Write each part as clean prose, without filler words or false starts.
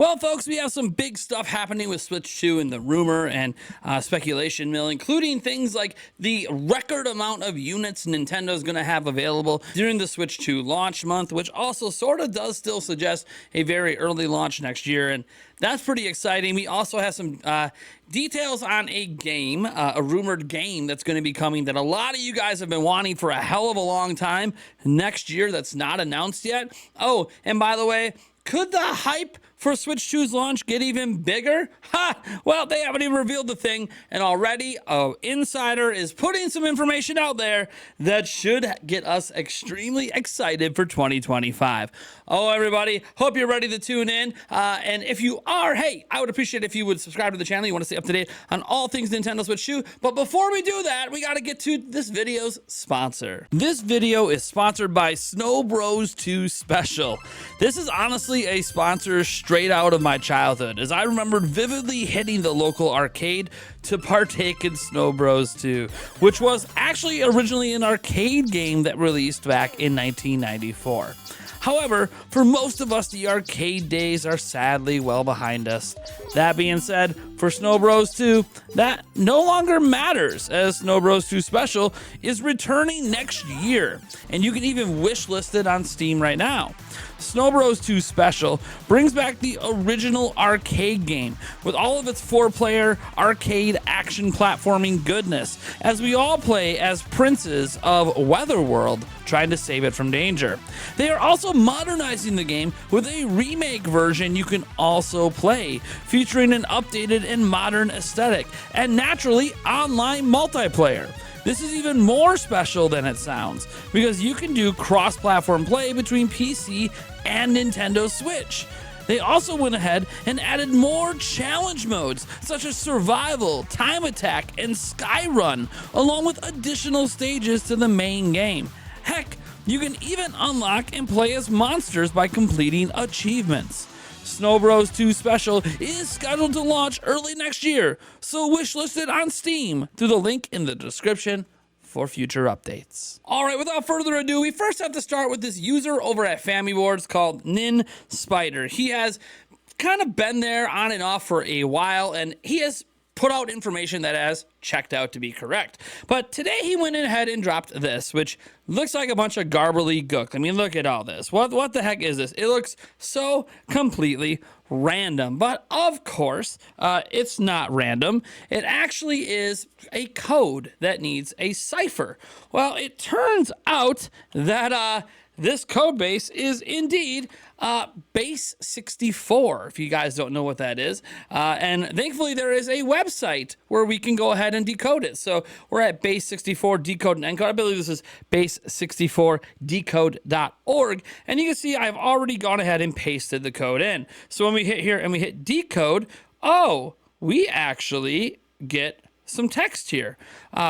Well, folks, we have some big stuff happening with Switch 2 and the rumor and speculation mill, including things like the record amount of units Nintendo's going to have available during the Switch 2 launch month, which also sort of does still suggest a very early launch next year. And that's pretty exciting. We also have some details on a game, a rumored game that's going to be coming that a lot of you guys have been wanting for a hell of a long time next year that's not announced yet. Oh, and by the way, could the hype for Switch 2's launch get even bigger? Ha! Well, they haven't even revealed the thing, and already an insider is putting some information out there that should get us extremely excited for 2025. Oh, everybody, hope you're ready to tune in. And if you are, hey, I would appreciate it if you would subscribe to the channel. You want to stay up to date on all things Nintendo Switch 2. But before we do that, we got to get to this video's sponsor. This video is sponsored by Snow Bros 2 Special. This is honestly a sponsor straight out of my childhood, as I remembered vividly hitting the local arcade to partake in Snow Bros 2, which was actually originally an arcade game that released back in 1994. However, for most of us, the arcade days are sadly well behind us. That being said, for Snow Bros 2, that no longer matters, as Snow Bros 2 Special is returning next year, and you can even wishlist it on Steam right now. Snow Bros 2 Special brings back the original arcade game with all of its 4-player arcade action platforming goodness, as we all play as princes of Weatherworld trying to save it from danger. They are also modernizing the game with a remake version you can also play, featuring an updated and modern aesthetic and naturally online multiplayer. This is even more special than it sounds, because you can do cross-platform play between PC and Nintendo Switch. They also went ahead and added more challenge modes, such as Survival, Time Attack, and Skyrun, along with additional stages to the main game. Heck, you can even unlock and play as monsters by completing achievements. Snow Bros 2 Special is scheduled to launch early next year, so wishlist it on Steam through the link in the description for future updates. All right, without further ado, we first have to start with this user over at FamiWards called Nin Spider. He has kind of been there on and off for a while, and he has put out information that has checked out to be correct. But today he went ahead and dropped this, which looks like a bunch of garbly gook. I mean, look at all this. What the heck is this? It looks so completely random. But of course, it's not random. It actually is a code that needs a cipher. Well, it turns out that this code base is indeed Base 64, if you guys don't know what that is. And thankfully, there is a website where we can go ahead and decode it. So we're at Base 64 Decode and Encode. I believe this is base64decode.org. And you can see I've already gone ahead and pasted the code in. So when we hit here and we hit decode, oh, we actually get some text here.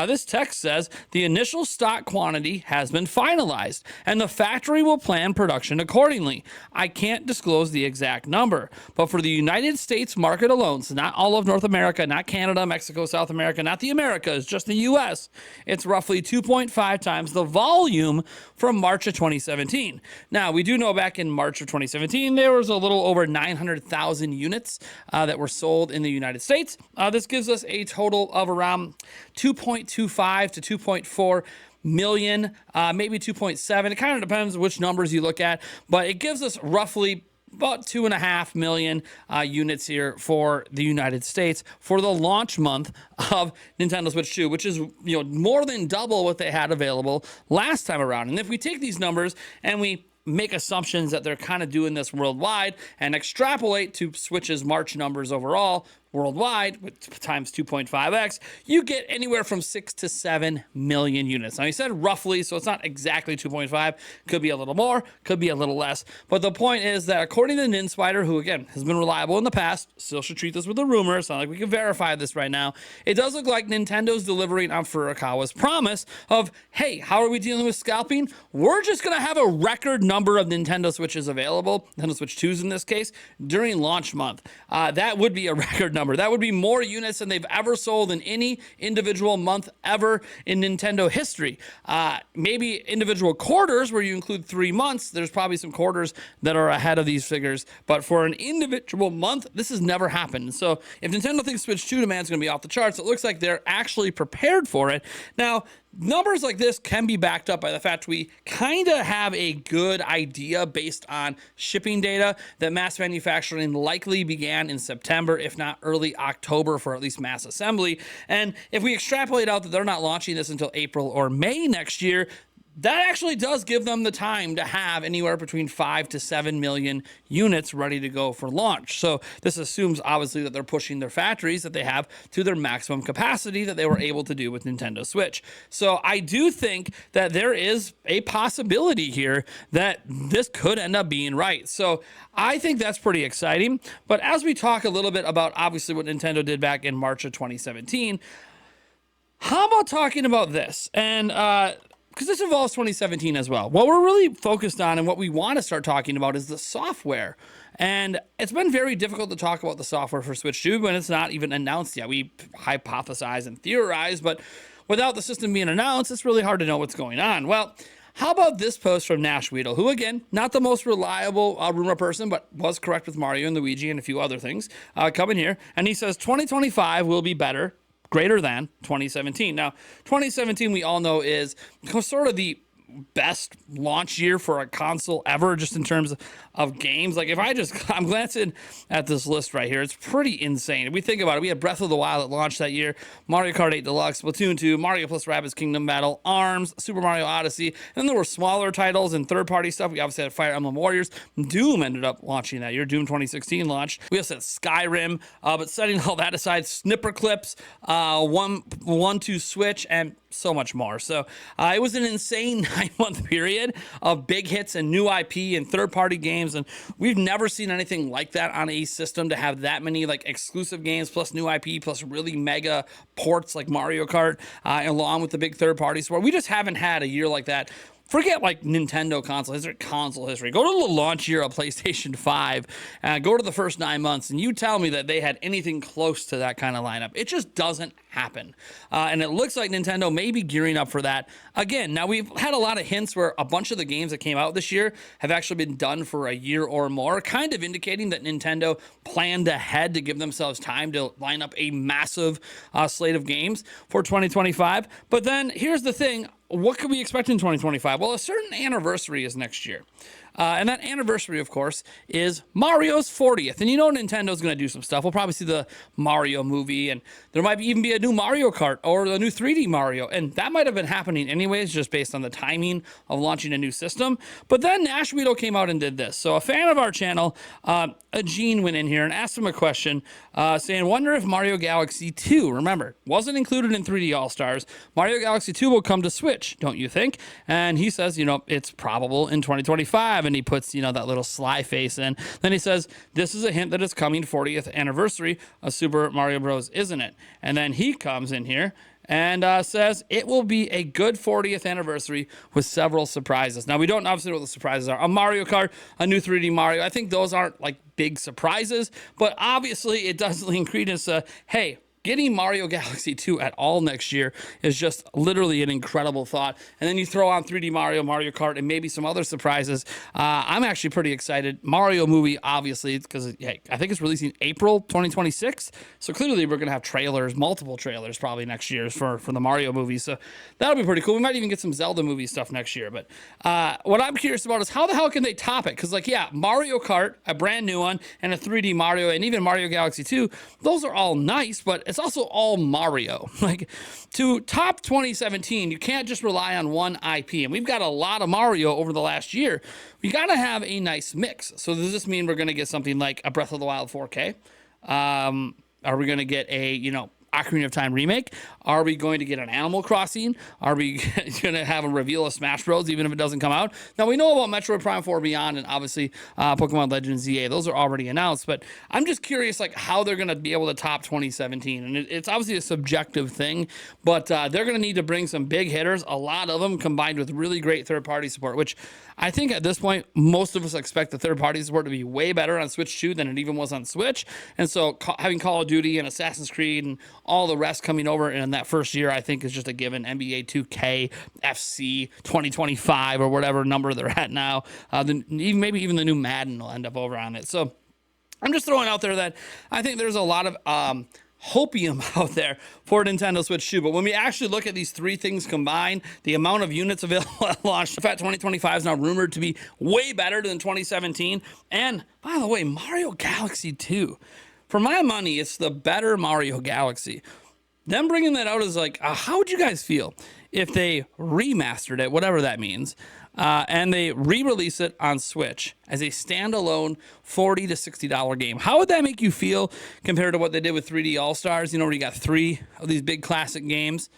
This text says the initial stock quantity has been finalized and the factory will plan production accordingly. I can't disclose the exact number, but for the United States market alone, so not all of North America, not Canada, Mexico, South America, not the Americas, just the US, it's roughly 2.5 times the volume from March of 2017. Now, we do know back in March of 2017, there was a little over 900,000 units that were sold in the United States. This gives us a total of around 2.25 to 2.4 million, maybe 2.7. It kind of depends which numbers you look at, but it gives us roughly about 2.5 million units here for the United States for the launch month of Nintendo Switch 2, which is more than double what they had available last time around. And if we take these numbers and we make assumptions that they're kind of doing this worldwide and extrapolate to Switch's March numbers overall, worldwide, times 2.5x, you get anywhere from 6 to 7 million units. Now, he said roughly, so it's not exactly 2.5. Could be a little more, could be a little less. But the point is that according to Nin Spider, who, again, has been reliable in the past, still should treat this with a rumor. It's not like we can verify this right now. It does look like Nintendo's delivering on Furukawa's promise of, hey, how are we dealing with scalping? We're just going to have a record number of Nintendo Switches available, Nintendo Switch 2s in this case, during launch month. That would be a record number number. That would be more units than they've ever sold in any individual month ever in Nintendo history. Maybe individual quarters where you include 3 months, there's probably some quarters that are ahead of these figures, but for an individual month, this has never happened. So if Nintendo thinks Switch 2 demand is going to be off the charts, it looks like they're actually prepared for it. Now, numbers like this can be backed up by the fact we kind of have a good idea based on shipping data that mass manufacturing likely began in September, if not early October for at least mass assembly. And if we extrapolate out that they're not launching this until April or May next year, that actually does give them the time to have anywhere between 5 to 7 million units ready to go for launch. So this assumes, obviously, that they're pushing their factories that they have to their maximum capacity that they were able to do with Nintendo Switch. So I do think that there is a possibility here that this could end up being right. So I think that's pretty exciting. But as we talk a little bit about, obviously, what Nintendo did back in March of 2017, how about talking about this? And, because this involves 2017 as well. What we're really focused on and what we want to start talking about is the software. And it's been very difficult to talk about the software for Switch 2 when it's not even announced yet. We hypothesize and theorize, but without the system being announced, it's really hard to know what's going on. Well, how about this post from Nash Weedle, who, again, not the most reliable rumor person, but was correct with Mario and Luigi and a few other things, coming here. And he says, 2025 will be better, greater than 2017. Now, 2017, we all know, is sort of the best launch year for a console ever, just in terms of games. Like, if I'm glancing at this list right here, it's pretty insane. If we think about it, we had Breath of the Wild that launched that year, Mario Kart 8 Deluxe, Splatoon 2, Mario plus Rabbids Kingdom Battle, ARMS, Super Mario Odyssey, and then there were smaller titles and third-party stuff. We obviously had Fire Emblem Warriors. Doom ended up launching that year. Doom 2016 launched. We also had Skyrim, but setting all that aside, Snipper Clips, one to Switch, and so much more. So it was an insane 9-month period of big hits and new IP and third-party games, and we've never seen anything like that on a system, to have that many like exclusive games plus new IP plus really mega ports like Mario Kart, along with the big third parties. Where we just haven't had a year like that. Forget like Nintendo console history. Go to the launch year of PlayStation 5, go to the first 9 months, and you tell me that they had anything close to that kind of lineup. It just doesn't happen. And it looks like Nintendo may be gearing up for that. Again, now we've had a lot of hints where a bunch of the games that came out this year have actually been done for a year or more, kind of indicating that Nintendo planned ahead to give themselves time to line up a massive slate of games for 2025. But then here's the thing. What could we expect in 2025? Well, a certain anniversary is next year. And that anniversary, of course, is Mario's 40th. And you know Nintendo's going to do some stuff. We'll probably see the Mario movie, and there might even be a new Mario Kart or a new 3D Mario. And that might have been happening anyways, just based on the timing of launching a new system. But then Nash Weedle came out and did this. So a fan of our channel, Gene, went in here and asked him a question saying, wonder if Mario Galaxy 2, remember, wasn't included in 3D All-Stars. Mario Galaxy 2 will come to Switch, don't you think? And he says, it's probable in 2025. And he puts, that little sly face in. Then he says, this is a hint that it's coming 40th anniversary of Super Mario Bros., isn't it? And then he comes in here and says it will be a good 40th anniversary with several surprises. Now, we don't obviously know what the surprises are. A Mario Kart, a new 3D Mario. I think those aren't like big surprises, but obviously it does lean credence to, hey, getting Mario Galaxy 2 at all next year is just literally an incredible thought. And then you throw on 3D Mario, Mario Kart, and maybe some other surprises. I'm actually pretty excited. Mario movie, obviously, because I think it's releasing April 2026. So clearly we're going to have trailers, multiple trailers probably next year for the Mario movie. So that'll be pretty cool. We might even get some Zelda movie stuff next year. But what I'm curious about is how the hell can they top it? Because Mario Kart, a brand new one, and a 3D Mario, and even Mario Galaxy 2, those are all nice, but it's also all Mario. Like, to top 2017, you can't just rely on one IP. And we've got a lot of Mario over the last year. We got to have a nice mix. So does this mean we're going to get something like a Breath of the Wild 4K? Are we going to get a, Ocarina of Time remake? Are we going to get an Animal Crossing? Are we going to have a reveal of Smash Bros. Even if it doesn't come out? Now, we know about Metroid Prime 4 Beyond and obviously Pokemon Legends ZA. Those are already announced, but I'm just curious like how they're going to be able to top 2017. And it's obviously a subjective thing, but they're going to need to bring some big hitters, a lot of them combined with really great third-party support, which I think at this point, most of us expect the third-party support to be way better on Switch 2 than it even was on Switch. And so having Call of Duty and Assassin's Creed and all the rest coming over in that first year, I think is just a given. NBA 2K, FC 2025, or whatever number they're at now. Maybe even the new Madden will end up over on it. So I'm just throwing out there that I think there's a lot of hopium out there for Nintendo Switch 2. But when we actually look at these three things combined, the amount of units available at launch, in fact, 2025 is now rumored to be way better than 2017. And by the way, Mario Galaxy 2, for my money, it's the better Mario Galaxy. Them bringing that out is like, how would you guys feel if they remastered it, whatever that means, and they re-release it on Switch as a standalone $40 to $60 game? How would that make you feel compared to what they did with 3D All-Stars? You know, where you got three of these big classic games,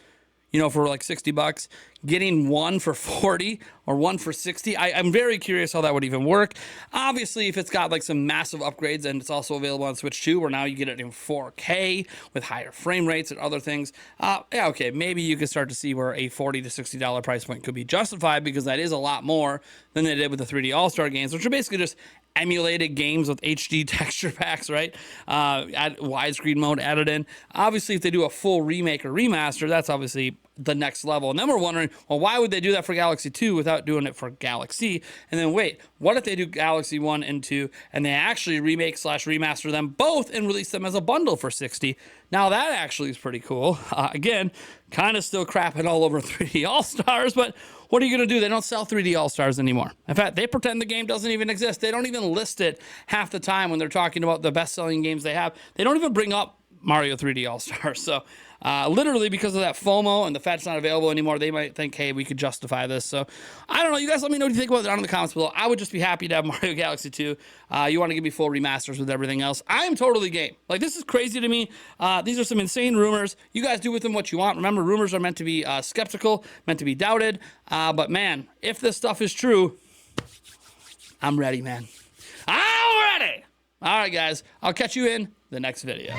you know, for like $60, getting one for 40 or one for 60. I'm very curious how that would even work. Obviously, if it's got like some massive upgrades and it's also available on Switch 2, where now you get it in 4K with higher frame rates and other things. Yeah, okay, maybe you could start to see where a $40 to $60 price point could be justified, because that is a lot more than they did with the 3D All-Star games, which are basically just emulated games with HD texture packs, right? Add widescreen mode added in. Obviously, if they do a full remake or remaster, that's obviously the next level. And then we're wondering, well, why would they do that for Galaxy 2 without doing it for Galaxy? And then wait, what if they do Galaxy 1 and 2 and they actually remake / remaster them both and release them as a bundle for $60? Now that actually is pretty cool. Again, kind of still crapping all over 3D All-Stars, but what are you going to do? They don't sell 3D All-Stars anymore. In fact, they pretend the game doesn't even exist. They don't even list it half the time when they're talking about the best-selling games they have. They don't even bring up Mario 3D All-Stars. So literally because of that FOMO and the fact it's not available anymore, they might think, hey, we could justify this. So I don't know. You guys let me know what you think about it down in the comments below. I would just be happy to have Mario Galaxy 2. You want to give me full remasters with everything else, I am totally game. Like, this is crazy to me. These are some insane rumors. You guys do with them what you want. Remember, rumors are meant to be skeptical, meant to be doubted. But man, if this stuff is true, I'm ready, man. I'm ready. All right, guys. I'll catch you in the next video.